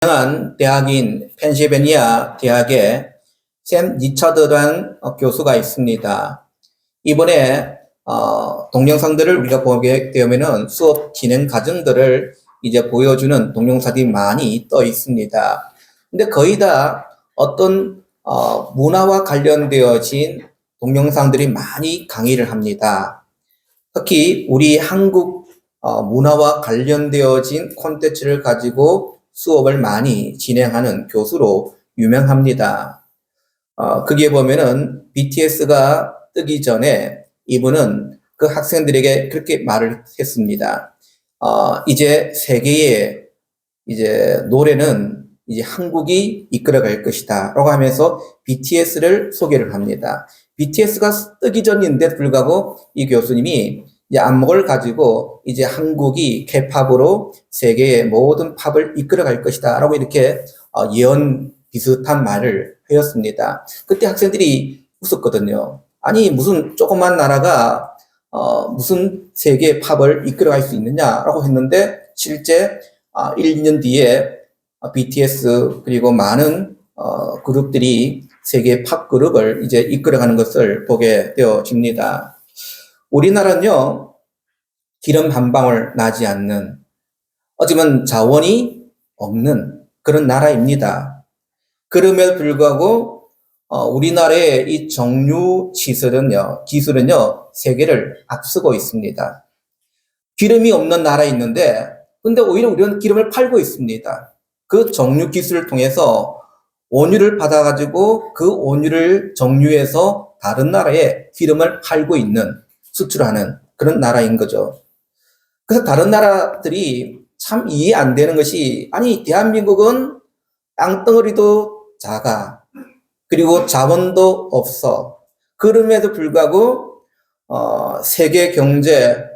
유명한 대학인 펜실베니아 대학의 샘 리처드라는 교수가 있습니다. 이번에 동영상들을 우리가 보게 되면은 수업 진행 과정들을 이제 보여주는 동영상들이 많이 떠 있습니다. 근데 거의 다 어떤 문화와 관련되어진 동영상들이 많이 강의를 합니다. 특히 우리 한국 문화와 관련되어진 콘텐츠를 가지고 수업을 많이 진행하는 교수로 유명합니다. 거기에 보면은 BTS가 뜨기 전에 이분은 그 학생들에게 그렇게 말을 했습니다. 이제 세계의 이제 노래는 이제 한국이 이끌어갈 것이다 라고 하면서 BTS를 소개를 합니다. BTS가 뜨기 전인데 불구하고 이 교수님이 이제 안목을 가지고 이제 한국이 K-팝으로 세계의 모든 팝을 이끌어갈 것이다 라고 이렇게 예언 비슷한 말을 하였습니다. 그때 학생들이 웃었거든요. 아니 무슨 조그만 나라가 무슨 세계의 팝을 이끌어갈 수 있느냐라고 했는데 실제 1, 2년 뒤에 BTS 그리고 많은 그룹들이 세계 팝 그룹을 이제 이끌어가는 것을 보게 되어집니다. 우리나라는요, 기름 한 방울 나지 않는, 어쩌면 자원이 없는 그런 나라입니다. 그럼에도 불구하고 우리나라의 이 정유 기술은요, 세계를 앞서고 있습니다. 기름이 없는 나라에 있는데, 근데 오히려 우리는 기름을 팔고 있습니다. 그 정유 기술을 통해서 원유를 받아가지고 그 원유를 정유해서 다른 나라에 기름을 팔고 있는, 수출하는 그런 나라인 거죠. 그래서 다른 나라들이 참 이해 안 되는 것이, 아니, 대한민국은 땅덩어리도 작아. 그리고 자원도 없어. 그럼에도 불구하고, 세계 경제를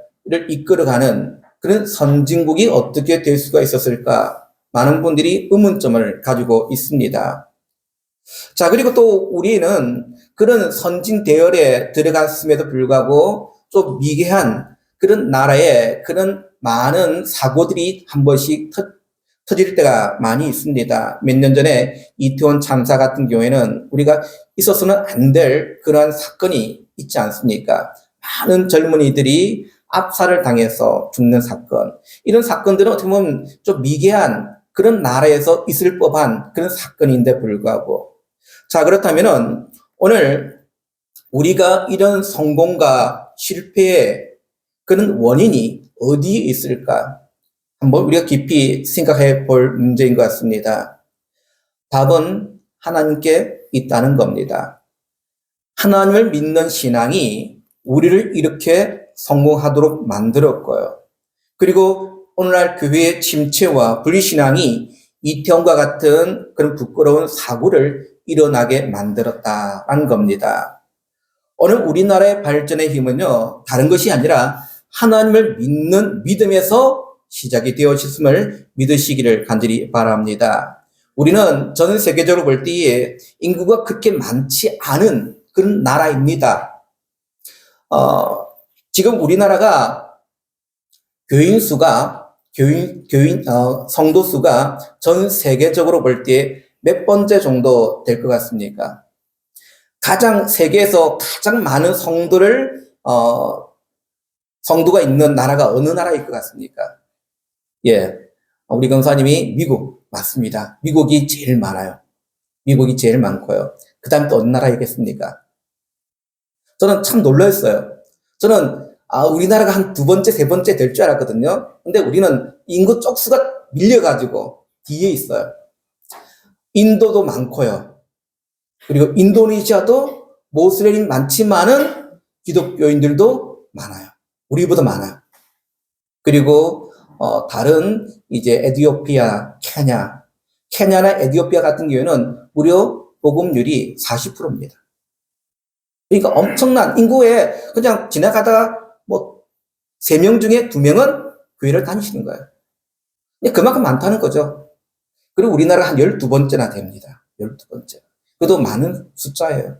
이끌어가는 그런 선진국이 어떻게 될 수가 있었을까? 많은 분들이 의문점을 가지고 있습니다. 자, 그리고 또 우리는 그런 선진 대열에 들어갔음에도 불구하고 좀 미개한 그런 나라에 그런 많은 사고들이 한 번씩 터질 때가 많이 있습니다. 몇 년 전에 이태원 참사 같은 경우에는 우리가 있어서는 안 될 그러한 사건이 있지 않습니까? 많은 젊은이들이 압살을 당해서 죽는 사건. 이런 사건들은 어떻게 보면 좀 미개한 그런 나라에서 있을 법한 그런 사건인데 불구하고. 자, 그렇다면은 오늘 우리가 이런 성공과 실패의 그런 원인이 어디에 있을까? 한번 우리가 깊이 생각해 볼 문제인 것 같습니다. 답은 하나님께 있다는 겁니다. 하나님을 믿는 신앙이 우리를 이렇게 성공하도록 만들었고요. 그리고 오늘날 교회의 침체와 분리신앙이 이태원과 같은 그런 부끄러운 사고를 일어나게 만들었다는 겁니다. 오늘 우리나라의 발전의 힘은요, 다른 것이 아니라 하나님을 믿는 믿음에서 시작이 되어졌음을 믿으시기를 간절히 바랍니다. 우리는 전 세계적으로 볼 때에 인구가 그렇게 많지 않은 그런 나라입니다. 지금 우리나라가 성도 수가 전 세계적으로 볼 때 몇 번째 정도 될 것 같습니까? 세계에서 가장 많은 성도가 있는 나라가 어느 나라일 것 같습니까? 예. 우리 강사님이 미국, 맞습니다. 미국이 제일 많아요. 미국이 제일 많고요. 그 다음 또 어느 나라이겠습니까? 저는 참 놀랐어요. 저는 우리나라가 한 두 번째, 세 번째 될 줄 알았거든요. 근데 우리는 인구 쪽수가 밀려가지고 뒤에 있어요. 인도도 많고요. 그리고 인도네시아도 모슬렘이 많지만은 기독교인들도 많아요. 우리보다 많아요. 그리고 다른 이제 에티오피아, 케냐나 에티오피아 같은 경우에는 무려 복음률이 40%입니다. 그러니까 엄청난 인구에 그냥 지나가다가 뭐 3명 중에 2명은 교회를 다니시는 거예요. 그만큼 많다는 거죠. 그리고 우리나라가 한 12번째나 됩니다. 12번째. 그래도 많은 숫자예요.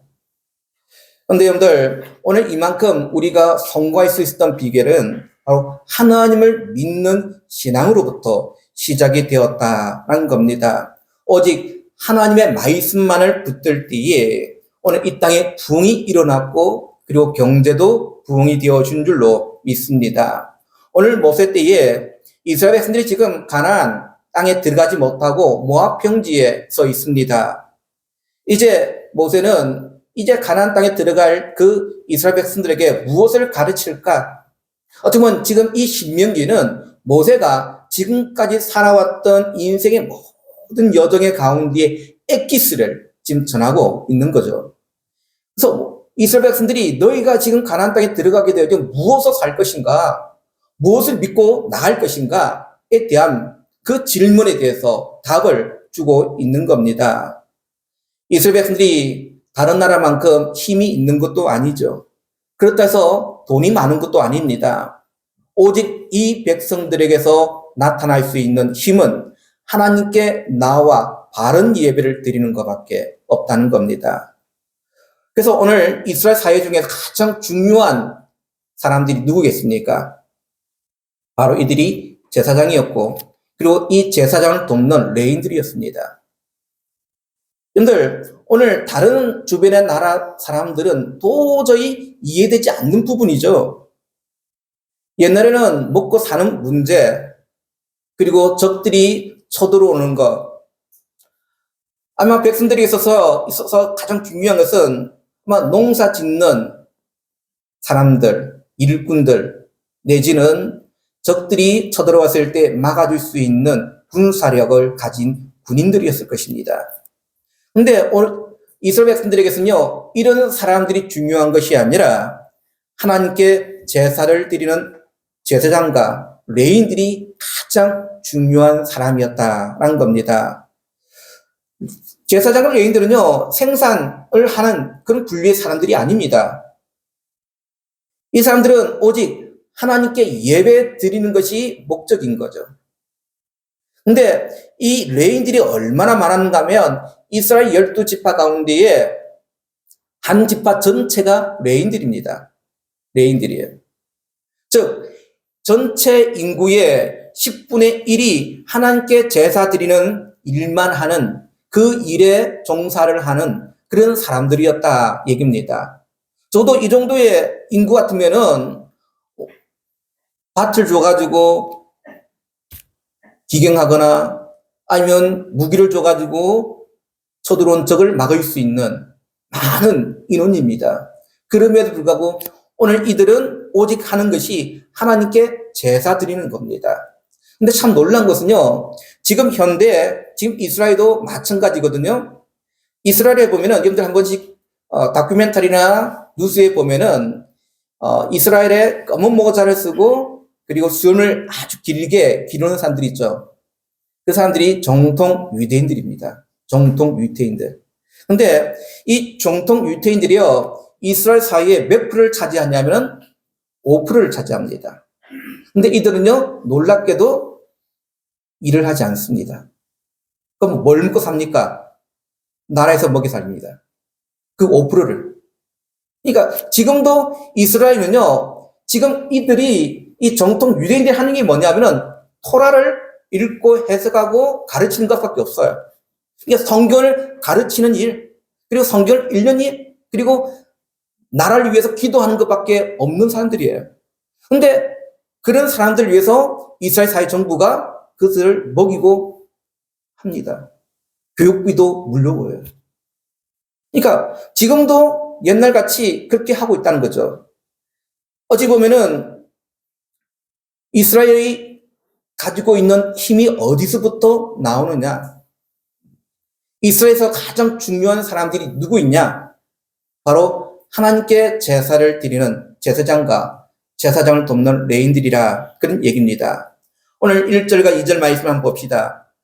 그런데 여러분들, 오늘 이만큼 우리가 성공할 수 있었던 비결은 바로 하나님을 믿는 신앙으로부터 시작이 되었다는 겁니다. 오직 하나님의 말씀만을 붙들 때에 오늘 이 땅에 부흥이 일어났고 그리고 경제도 부흥이 되어준 줄로 믿습니다. 오늘 모세 때에 이스라엘 백성들이 지금 가나안 땅에 들어가지 못하고 모압 평지에 서 있습니다. 이제 모세는 이제 가나안 땅에 들어갈 그 이스라엘 백성들에게 무엇을 가르칠까? 어떻게 보면 지금 이 신명기는 모세가 지금까지 살아왔던 인생의 모든 여정의 가운데 엑기스를 지금 전하고 있는 거죠. 그래서 이스라엘 백성들이 너희가 지금 가나안 땅에 들어가게 되어 무엇을 살 것인가? 무엇을 믿고 나갈 것인가에 대한 그 질문에 대해서 답을 주고 있는 겁니다. 이스라엘 백성들이 다른 나라만큼 힘이 있는 것도 아니죠. 그렇다 해서 돈이 많은 것도 아닙니다. 오직 이 백성들에게서 나타날 수 있는 힘은 하나님께 나와 바른 예배를 드리는 것밖에 없다는 겁니다. 그래서 오늘 이스라엘 사회 중에서 가장 중요한 사람들이 누구겠습니까? 바로 이들이 제사장이었고 그리고 이 제사장을 돕는 레인들이었습니다. 여러분들 오늘 다른 주변의 나라 사람들은 도저히 이해되지 않는 부분이죠. 옛날에는 먹고 사는 문제 그리고 적들이 쳐들어오는 것 아마 백성들이 있어서 가장 중요한 것은 아마 농사 짓는 사람들, 일꾼들 내지는 적들이 쳐들어왔을 때 막아줄 수 있는 군사력을 가진 군인들이었을 것입니다. 근데 오늘 이스라엘 백성들에게서는요, 이런 사람들이 중요한 것이 아니라 하나님께 제사를 드리는 제사장과 레인들이 가장 중요한 사람이었다라는 겁니다. 제사장과 레인들은요, 생산을 하는 그런 분류의 사람들이 아닙니다. 이 사람들은 오직 하나님께 예배 드리는 것이 목적인 거죠. 근데 이 레인들이 얼마나 많았는가 하면 이스라엘 12지파 가운데에 한 지파 전체가 레인들입니다. 레인들이에요. 즉 전체 인구의 10분의 1이 하나님께 제사 드리는 일만 하는 그 일에 종사를 하는 그런 사람들이었다 얘기입니다. 저도 이 정도의 인구 같으면은 밭을 줘가지고 기경하거나 아니면 무기를 줘가지고 쳐들어온 적을 막을 수 있는 많은 인원입니다. 그럼에도 불구하고 오늘 이들은 오직 하는 것이 하나님께 제사 드리는 겁니다. 근데 참 놀란 것은요, 지금 현대, 지금 이스라엘도 마찬가지거든요. 이스라엘에 보면은, 여러분들 한 번씩, 다큐멘터리나 뉴스에 보면은, 이스라엘에 검은 모자를 쓰고, 그리고 수염을 아주 길게 기르는 사람들이 있죠. 그 사람들이 정통 유대인들입니다. 정통 유대인들. 근데 이 정통 유대인들이요, 이스라엘 사이에 몇 프로를 차지하냐면 5%를 차지합니다. 근데 이들은요, 놀랍게도 일을 하지 않습니다. 그럼 뭘 먹고 삽니까? 나라에서 먹여 살립니다. 그 5%를. 그러니까 지금도 이스라엘은요, 지금 이들이 이 정통 유대인들이 하는 게 뭐냐면은 토라를 읽고 해석하고 가르치는 것밖에 없어요. 그러니까 성경을 가르치는 일, 그리고 성경을 읽는 일, 그리고 나라를 위해서 기도하는 것밖에 없는 사람들이에요. 근데 그런 사람들을 위해서 이스라엘 사회 정부가 그것을 먹이고 합니다. 교육비도 물려줘요. 그러니까 지금도 옛날같이 그렇게 하고 있다는 거죠. 어찌 보면은 이스라엘이 가지고 있는 힘이 어디서부터 나오느냐? 이스라엘에서 가장 중요한 사람들이 누구 있냐? 바로 하나님께 제사를 드리는 제사장과 제사장을 돕는 레인들이라 그런 얘기입니다. 오늘 1절과 2절 말씀 한번 봅시다.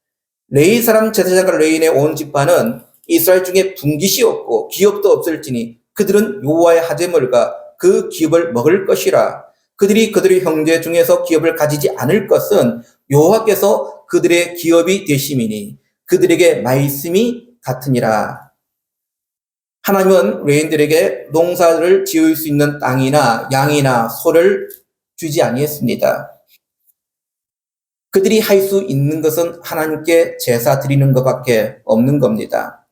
레위 사람 제사장과 레인의 온 지파는 이스라엘 중에 분깃이 없고 기업도 없을지니 그들은 여호와의 하제물과 그 기업을 먹을 것이라. 그들이 그들의 형제 중에서 기업을 가지지 않을 것은 여호와께서 그들의 기업이 되심이니 그들에게 말씀이 같으니라. 하나님은 레인들에게 농사를 지을 수 있는 땅이나 양이나 소를 주지 아니했습니다. 그들이 할 수 있는 것은 하나님께 제사 드리는 것밖에 없는 겁니다.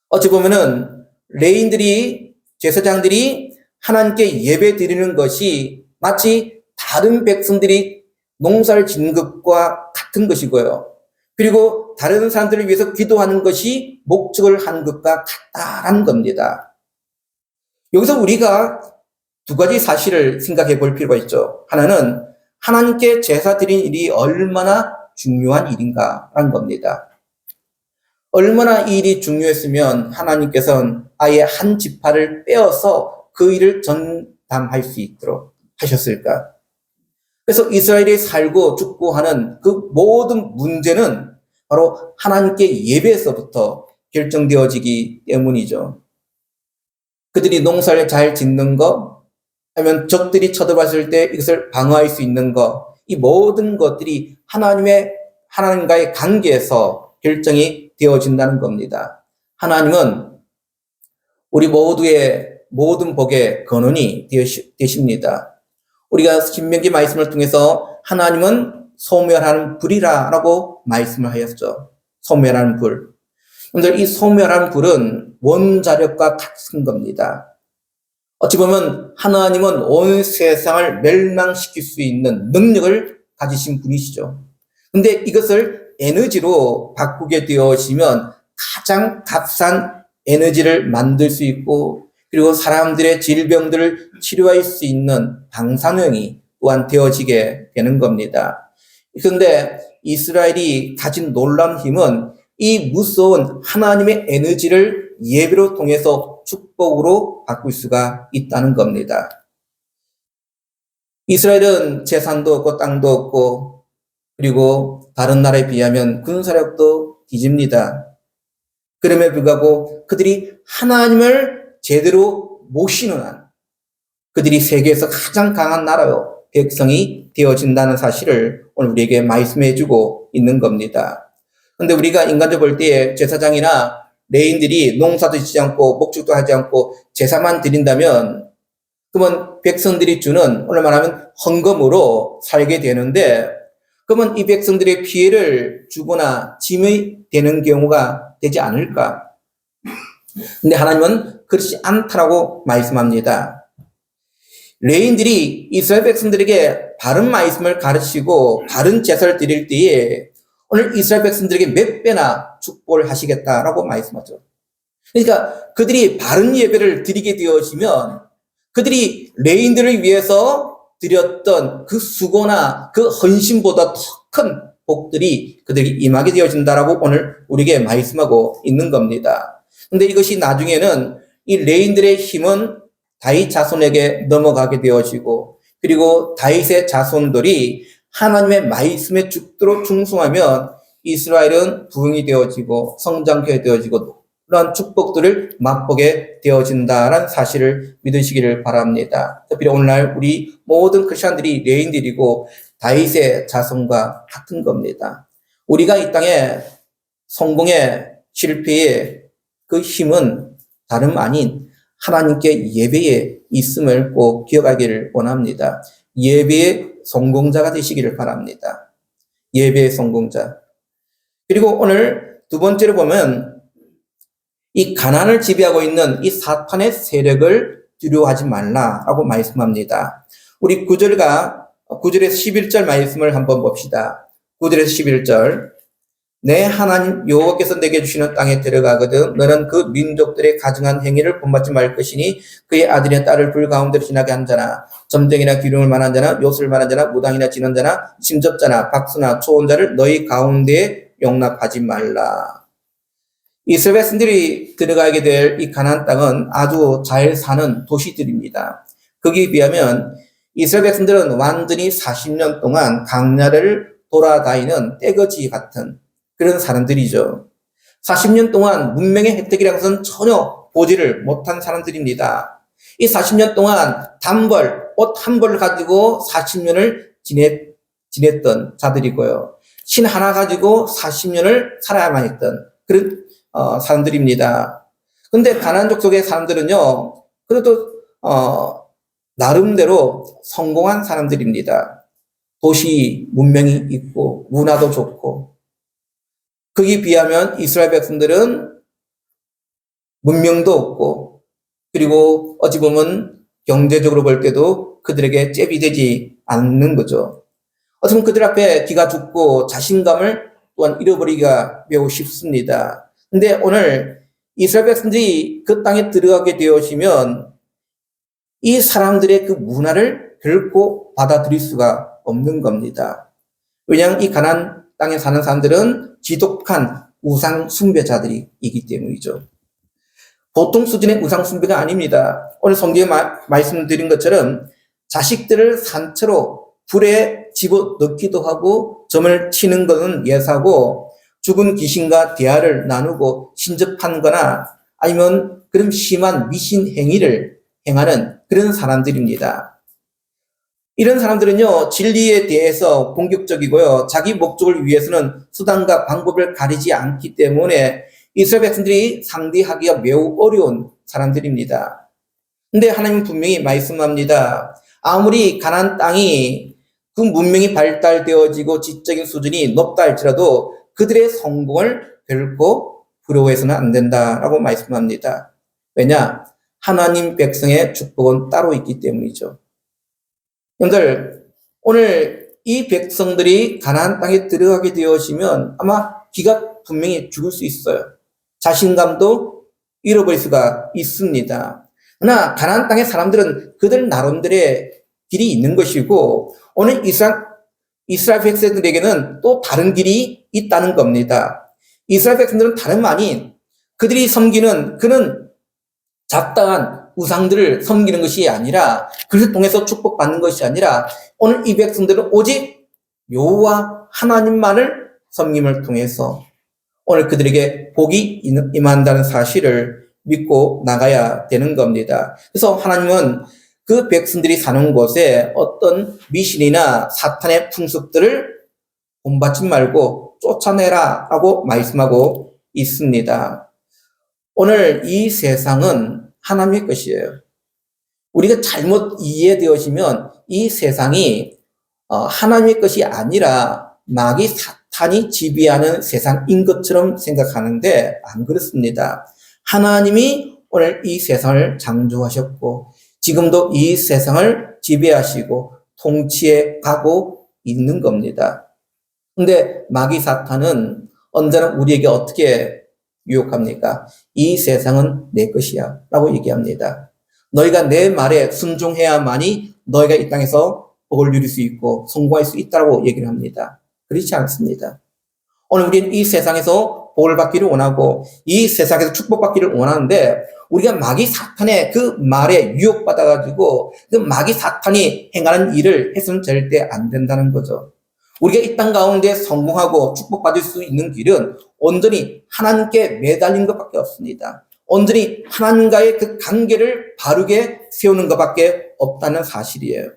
어찌 보면은 레인들이, 제사장들이 하나님께 예배 드리는 것이 마치 다른 백성들이 농사를 짓는 것과 같은 것이고요. 그리고 다른 사람들을 위해서 기도하는 것이 목적을 하는 것과 같다라는 겁니다. 여기서 우리가 두 가지 사실을 생각해 볼 필요가 있죠. 하나는 하나님께 제사 드린 일이 얼마나 중요한 일인가라는 겁니다. 얼마나 이 일이 중요했으면 하나님께서는 아예 한 지파를 빼어서 그 일을 전담할 수 있도록 하셨을까? 그래서 이스라엘이 살고 죽고 하는 그 모든 문제는 바로 하나님께 예배에서부터 결정되어지기 때문이죠. 그들이 농사를 잘 짓는 거, 아니면 적들이 쳐들어왔을 때 이것을 방어할 수 있는 거, 이 모든 것들이 하나님과의 관계에서 결정이 되어진다는 겁니다. 하나님은 우리 모두의 모든 복의 근원이 되십니다. 우리가 신명기 말씀을 통해서 하나님은 소멸하는 불이라고 말씀을 하였죠. 소멸하는 불. 여러분들, 이 소멸하는 불은 원자력과 같은 겁니다. 어찌 보면 하나님은 온 세상을 멸망시킬 수 있는 능력을 가지신 분이시죠. 근데 이것을 에너지로 바꾸게 되어지면 가장 값싼 에너지를 만들 수 있고, 그리고 사람들의 질병들을 치료할 수 있는 방사능이 또한 되어지게 되는 겁니다. 그런데 이스라엘이 가진 놀라운 힘은 이 무서운 하나님의 에너지를 예배로 통해서 축복으로 바꿀 수가 있다는 겁니다. 이스라엘은 재산도 없고 땅도 없고, 그리고 다른 나라에 비하면 군사력도 뒤집니다. 그럼에도 불구하고 그들이 하나님을 제대로 모시는 한 그들이 세계에서 가장 강한 나라요 백성이 되어진다는 사실을 오늘 우리에게 말씀해 주고 있는 겁니다. 그런데 우리가 인간적으로 볼 때에 제사장이나 레인들이 농사도 짓지 않고 목축도 하지 않고 제사만 드린다면, 그러면 백성들이 주는, 오늘 말하면 헌금으로 살게 되는데, 그러면 이 백성들의 피해를 주거나 짐이 되는 경우가 되지 않을까? 근데 하나님은 그렇지 않다라고 말씀합니다. 레인들이 이스라엘 백성들에게 바른 말씀을 가르치고 바른 제사를 드릴 때에 오늘 이스라엘 백성들에게 몇 배나 축복을 하시겠다라고 말씀하죠. 그러니까 그들이 바른 예배를 드리게 되어지면 그들이 레인들을 위해서 드렸던 그 수고나 그 헌신보다 더 큰 복들이 그들이 임하게 되어진다라고 오늘 우리에게 말씀하고 있는 겁니다. 근데 이것이 나중에는 이 레인들의 힘은 다윗 자손에게 넘어가게 되어지고, 그리고 다윗의 자손들이 하나님의 말씀에 죽도록 충성하면 이스라엘은 부흥이 되어지고 성장케 되어지고 그런 축복들을 맛보게 되어진다라는 사실을 믿으시기를 바랍니다. 특별히 오늘날 우리 모든 크리스천들이 레인들이고 다윗의 자손과 같은 겁니다. 우리가 이 땅에 성공의 실패의 그 힘은 다름 아닌 하나님께 예배에 있음을 꼭 기억하기를 원합니다. 예배의 성공자가 되시기를 바랍니다. 예배의 성공자. 그리고 오늘 두 번째로 보면 이 가난을 지배하고 있는 이 사탄의 세력을 두려워하지 말라라고 말씀합니다. 우리 9절에서 11절 말씀을 한번 봅시다. 9절에서 11절. 내 하나님 여호와께서 내게 주시는 땅에 들어가거든 너는 그 민족들의 가증한 행위를 본받지 말 것이니 그의 아들이나 딸을 불 가운데로 지나게 한 자나 점쟁이나 기름을 만한 자나 요술을 만한 자나 무당이나 지는 자나 심접자나 박수나 초혼자를 너희 가운데에 용납하지 말라. 이스라엘 백성들이 들어가게 될 이 가나안 땅은 아주 잘 사는 도시들입니다. 거기에 비하면 이스라엘 백성들은 완전히 40년 동안 광야를 돌아다니는 떼거지 같은 그런 사람들이죠. 40년 동안 문명의 혜택이라는 것은 전혀 보지를 못한 사람들입니다. 이 40년 동안 옷 한 벌을 가지고 40년을 지냈던 자들이고요. 신 하나 가지고 40년을 살아야만 했던 그런 사람들입니다. 근데 가나안족 속의 사람들은요, 그래도 나름대로 성공한 사람들입니다. 도시 문명이 있고 문화도 좋고, 거기에 비하면 이스라엘 백성들은 문명도 없고, 그리고 어찌 보면 경제적으로 볼 때도 그들에게 잽이 되지 않는 거죠. 어찌 보면 그들 앞에 기가 죽고 자신감을 또한 잃어버리기가 매우 쉽습니다. 근데 오늘 이스라엘 백성들이 그 땅에 들어가게 되어지면 이 사람들의 그 문화를 결코 받아들일 수가 없는 겁니다. 왜냐하면 이 가나안 땅에 사는 사람들은 지독한 우상 숭배자들이기 때문이죠. 보통 수준의 우상 숭배가 아닙니다. 오늘 성경에 말씀드린 것처럼 자식들을 산채로 불에 집어넣기도 하고 점을 치는 것은 예사고, 죽은 귀신과 대화를 나누고 신접한 아니면 그런 심한 미신 행위를 행하는 그런 사람들입니다. 이런 사람들은요, 진리에 대해서 공격적이고요, 자기 목적을 위해서는 수단과 방법을 가리지 않기 때문에 이스라엘 백성들이 상대하기가 매우 어려운 사람들입니다. 근데 하나님은 분명히 말씀합니다. 아무리 가나안 땅이 그 문명이 발달되어지고 지적인 수준이 높다 할지라도 그들의 성공을 결코 부러워해서는 안 된다라고 말씀합니다. 왜냐? 하나님 백성의 축복은 따로 있기 때문이죠. 여러분들, 오늘 이 백성들이 가나안 땅에 들어가게 되어지면 아마 기가 분명히 죽을 수 있어요. 자신감도 잃어버릴 수가 있습니다. 그러나 가나안 땅의 사람들은 그들 나름대로의 길이 있는 것이고, 오늘 이스라엘 백성들에게는 또 다른 길이 있다는 겁니다. 이스라엘 백성들은 다름 아닌 그들이 섬기는 그는 잡다한 우상들을 섬기는 것이 아니라, 그것을 통해서 축복받는 것이 아니라, 오늘 이 백성들은 오직 여호와 하나님만을 섬김을 통해서 오늘 그들에게 복이 임한다는 사실을 믿고 나가야 되는 겁니다. 그래서 하나님은 그 백성들이 사는 곳에 어떤 미신이나 사탄의 풍습들을 본받지 말고 쫓아내라 라고 말씀하고 있습니다. 오늘 이 세상은 하나님의 것이에요. 우리가 잘못 이해되어지면 이 세상이 하나님의 것이 아니라 마귀 사탄이 지배하는 세상인 것처럼 생각하는데 안 그렇습니다. 하나님이 오늘 이 세상을 창조하셨고 지금도 이 세상을 지배하시고 통치해 가고 있는 겁니다. 근데 마귀 사탄은 언제나 우리에게 어떻게 유혹합니까? 이 세상은 내 것이야 라고 얘기합니다. 너희가 내 말에 순종해야만이 너희가 이 땅에서 복을 누릴 수 있고 성공할 수 있다고 얘기를 합니다. 그렇지 않습니다. 오늘 우리는 이 세상에서 복을 받기를 원하고 이 세상에서 축복받기를 원하는데, 우리가 마귀 사탄의 그 말에 유혹받아가지고 그 마귀 사탄이 행하는 일을 해서는 절대 안 된다는 거죠. 우리가 이 땅 가운데 성공하고 축복받을 수 있는 길은 온전히 하나님께 매달린 것밖에 없습니다. 온전히 하나님과의 그 관계를 바르게 세우는 것밖에 없다는 사실이에요.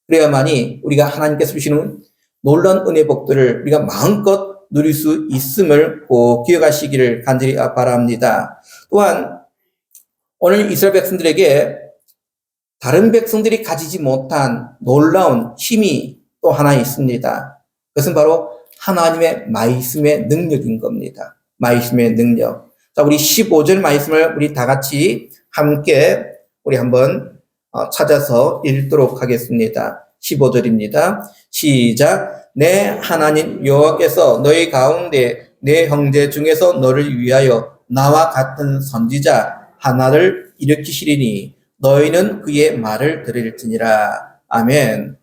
그래야만이 우리가 하나님께서 주시는 놀라운 은혜 복들을 우리가 마음껏 누릴 수 있음을 꼭 기억하시기를 간절히 바랍니다. 또한 오늘 이스라엘 백성들에게 다른 백성들이 가지지 못한 놀라운 힘이 또 하나 있습니다. 그것은 바로 하나님의 말씀의 능력인 겁니다. 말씀의 능력. 자, 우리 15절 말씀을 우리 다 같이 함께 우리 한번 찾아서 읽도록 하겠습니다. 15절입니다. 시작. 내 하나님 여호와께서 너희 가운데 내 형제 중에서 너를 위하여 나와 같은 선지자 하나를 일으키시리니 너희는 그의 말을 들을지니라. 아멘.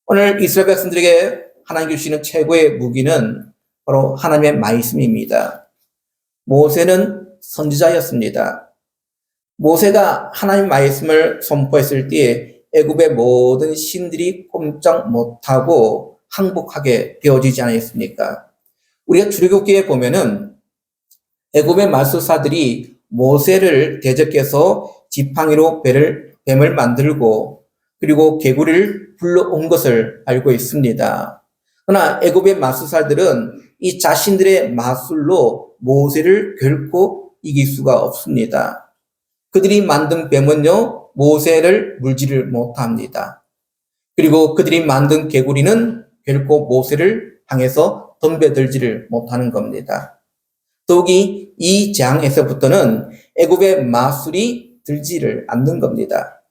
오늘 이스라엘 백성들에게 하나님께 주시는 최고의 무기는 바로 하나님의 말씀입니다. 모세는 선지자였습니다. 모세가 하나님 말씀을 선포했을 때에 애굽의 모든 신들이 꼼짝 못하고 항복하게 되어지지 않았습니까? 우리가 출애굽기에 보면은 애굽의 마술사들이 모세를 대적해서 지팡이로 뱀을 만들고 그리고 개구리를 불러온 것을 알고 있습니다. 그러나 애굽의 마술사들은 이 자신들의 마술로 모세를 결코 이길 수가 없습니다. 그들이 만든 뱀은요, 모세를 물지를 못합니다. 그리고 그들이 만든 개구리는 결코 모세를 향해서 덤벼들지를 못하는 겁니다. 더욱이 이 재앙에서부터는 애굽의 마술이 들지를 않는 겁니다.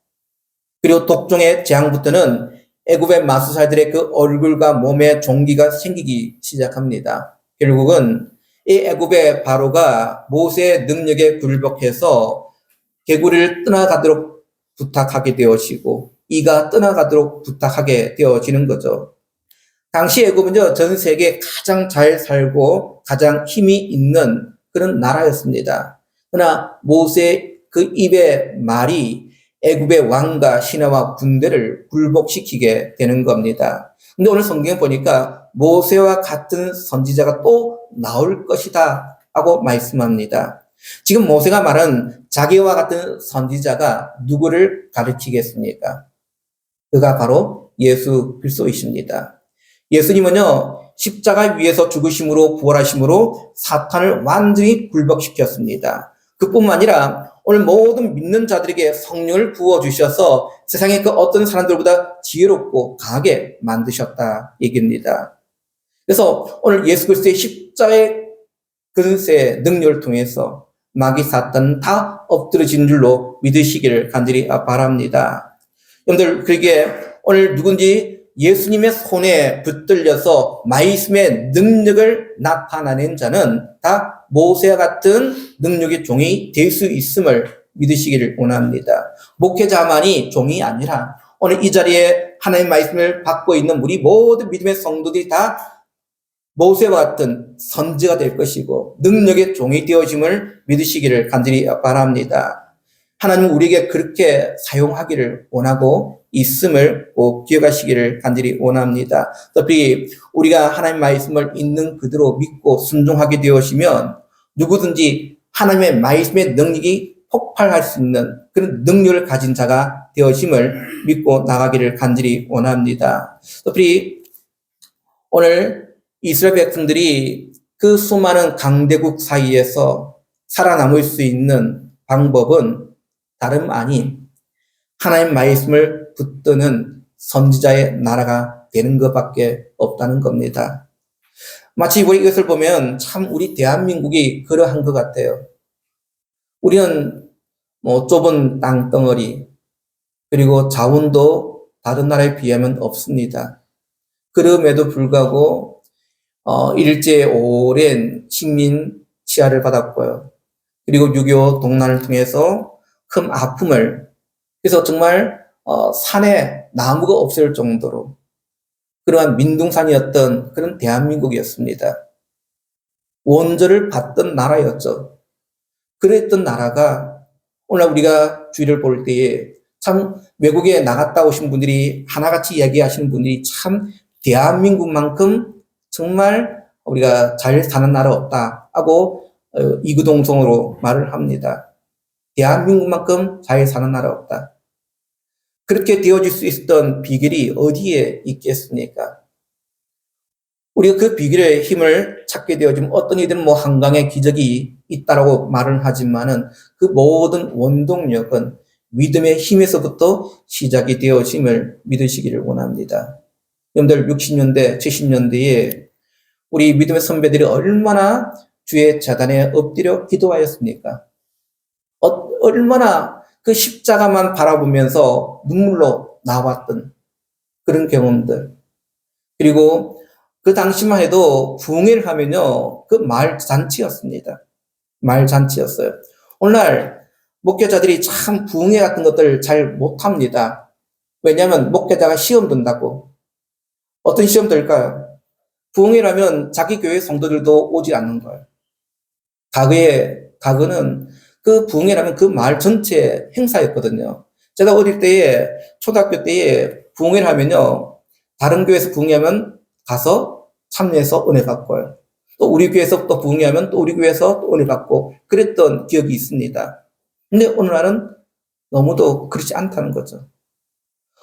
그리고 독종의 재앙부터는 애굽의 마술사들의 그 얼굴과 몸에 종기가 생기기 시작합니다. 결국은 이 애굽의 바로가 모세의 능력에 굴복해서 개구리를 떠나가도록 부탁하게 되어지고 이가 떠나가도록 부탁하게 되어지는 거죠. 당시 애굽은요, 전 세계에 가장 잘 살고 가장 힘이 있는 그런 나라였습니다. 그러나 모세의 그 입의 말이 애굽의 왕과 신하와 군대를 굴복시키게 되는 겁니다. 근데 오늘 성경에 보니까 모세와 같은 선지자가 또 나올 것이다 하고 말씀합니다. 지금 모세가 말한 자기와 같은 선지자가 누구를 가르치겠습니까? 그가 바로 예수 그리스도이십니다. 예수님은요, 십자가 위에서 죽으심으로 부활하심으로 사탄을 완전히 굴복시켰습니다. 그뿐만 아니라 오늘 모든 믿는 자들에게 성령을 부어주셔서 세상의 그 어떤 사람들보다 지혜롭고 강하게 만드셨다 얘기입니다. 그래서 오늘 예수 그리스도의 십자가의 근세의 능력을 통해서 마귀 사탄은 다 엎드러진 줄로 믿으시기를 간절히 바랍니다. 여러분들, 그러기에 오늘 누군지 예수님의 손에 붙들려서 말씀의 능력을 나타내는 자는 다 모세와 같은 능력의 종이 될 수 있음을 믿으시기를 원합니다. 목회자만이 종이 아니라 오늘 이 자리에 하나님의 말씀을 받고 있는 우리 모든 믿음의 성도들이 다 모세와 같은 선지가 될 것이고 능력의 종이 되어짐을 믿으시기를 간절히 바랍니다. 하나님은 우리에게 그렇게 사용하기를 원하고 있음을 꼭 기억하시기를 간절히 원합니다. 특히 우리가 하나님의 말씀을 있는 그대로 믿고 순종하게 되어지면 누구든지 하나님의 말씀의 능력이 폭발할 수 있는 그런 능력을 가진 자가 되어짐을 믿고 나가기를 간절히 원합니다. 특히 오늘 이스라엘 백성들이 그 수많은 강대국 사이에서 살아남을 수 있는 방법은 다름 아닌 하나님 말씀을 붙드는 선지자의 나라가 되는 것밖에 없다는 겁니다. 마치 우리 이것을 보면 참 우리 대한민국이 그러한 것 같아요. 우리는 좁은 땅덩어리 그리고 자원도 다른 나라에 비하면 없습니다. 그럼에도 불구하고 일제 오랜 식민 치하를 받았고요. 그리고 6.25 동란을 통해서 큰 아픔을, 그래서 정말 산에 나무가 없을 정도로 그러한 민둥산이었던 그런 대한민국이었습니다. 원조를 받던 나라였죠. 그랬던 나라가 오늘 우리가 주의를 볼 때에 참 외국에 나갔다 오신 분들이 하나같이 이야기하시는 분들이 참 대한민국만큼 정말 우리가 잘 사는 나라 없다 하고 이구동성으로 말을 합니다. 대한민국만큼 잘 사는 나라 없다. 그렇게 되어질 수 있었던 비결이 어디에 있겠습니까? 우리가 그 비결의 힘을 찾게 되어지면 어떤 이들은 한강의 기적이 있다라고 말을 하지만은 그 모든 원동력은 믿음의 힘에서부터 시작이 되어짐을 믿으시기를 원합니다. 여러분들 60년대, 70년대에 우리 믿음의 선배들이 얼마나 주의 재단에 엎드려 기도하였습니까? 얼마나 그 십자가만 바라보면서 눈물로 나왔던 그런 경험들. 그리고 그 당시만 해도 부흥회를 하면요, 그 말잔치였습니다. 말잔치였어요. 오늘날 목회자들이 참 부흥회 같은 것들 잘 못합니다. 왜냐하면 목회자가 시험 든다고. 어떤 시험 들까요? 부흥회라면 자기 교회 성도들도 오지 않는 거예요. 과거는 그 부흥회라면 그 마을 전체 행사였거든요. 제가 어릴 때에, 초등학교 때에 부흥회를 하면요, 다른 교회에서 부흥회하면 가서 참여해서 은혜 받고요. 또 우리 교회에서 또 부흥회하면 또 우리 교회에서 또 은혜 받고 그랬던 기억이 있습니다. 근데 오늘날은 너무도 그렇지 않다는 거죠.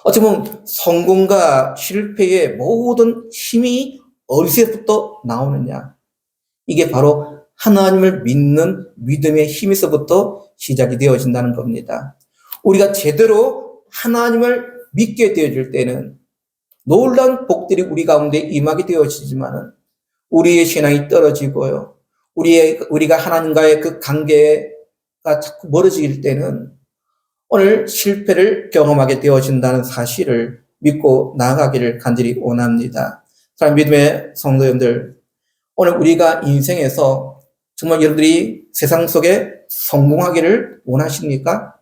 어쩌면 성공과 실패의 모든 힘이 어디서부터 나오느냐? 이게 바로 하나님을 믿는 믿음의 힘에서부터 시작이 되어진다는 겁니다. 우리가 제대로 하나님을 믿게 되어질 때는 놀라운 복들이 우리 가운데 임하게 되어지지만은 우리의 신앙이 떨어지고요. 우리가 하나님과의 그 관계가 자꾸 멀어질 때는 오늘 실패를 경험하게 되어진다는 사실을 믿고 나아가기를 간절히 원합니다. 사랑하는 믿음의 성도 여러분들, 오늘 우리가 인생에서 정말 여러분들이 세상 속에 성공하기를 원하십니까?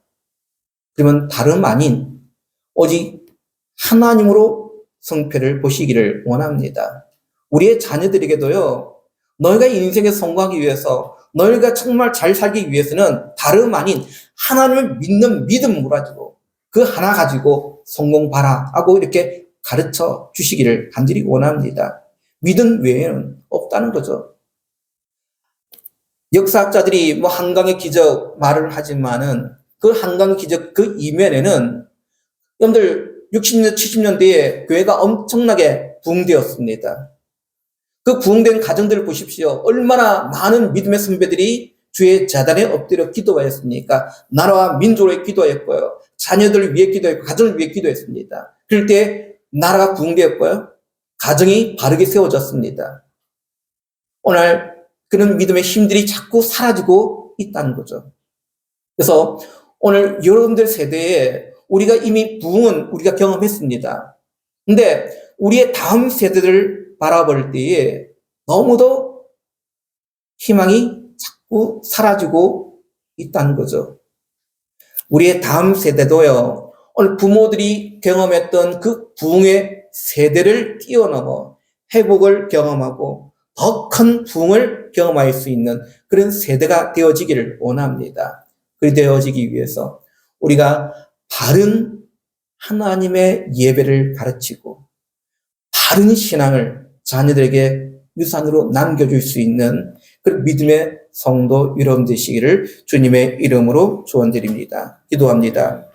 그러면 다름 아닌 오직 하나님으로 성패를 보시기를 원합니다. 우리의 자녀들에게도요, 너희가 인생에 성공하기 위해서, 너희가 정말 잘 살기 위해서는 다름 아닌 하나님을 믿는 믿음을 가지고 그 하나 가지고 성공 봐라 하고 이렇게 가르쳐 주시기를 간절히 원합니다. 믿음 외에는 없다는 거죠. 역사학자들이 뭐 한강의 기적 말을 하지만은 그 한강 기적 그 이면에는 여러분들 60년, 70년대에 교회가 엄청나게 부흥되었습니다. 그 부흥된 가정들을 보십시오. 얼마나 많은 믿음의 선배들이 주의 제단에 엎드려 기도하였습니까? 나라와 민족을 위해 기도했고요. 자녀들을 위해 기도했고 가정을 위해 기도했습니다. 그럴 때 나라가 부흥되었고요. 가정이 바르게 세워졌습니다. 오늘 그런 믿음의 힘들이 자꾸 사라지고 있다는 거죠. 그래서 오늘 여러분들 세대에 우리가 이미 부흥은 우리가 경험했습니다. 근데 우리의 다음 세대를 바라볼 때에 너무도 희망이 자꾸 사라지고 있다는 거죠. 우리의 다음 세대도요, 오늘 부모들이 경험했던 그 부흥의 세대를 뛰어넘어 회복을 경험하고 더 큰 부흥을 경험할 수 있는 그런 세대가 되어지기를 원합니다. 그리 되어지기 위해서 우리가 바른 하나님의 예배를 가르치고 바른 신앙을 자녀들에게 유산으로 남겨줄 수 있는 그런 믿음의 성도 여러분 되시기를 주님의 이름으로 축원드립니다. 기도합니다.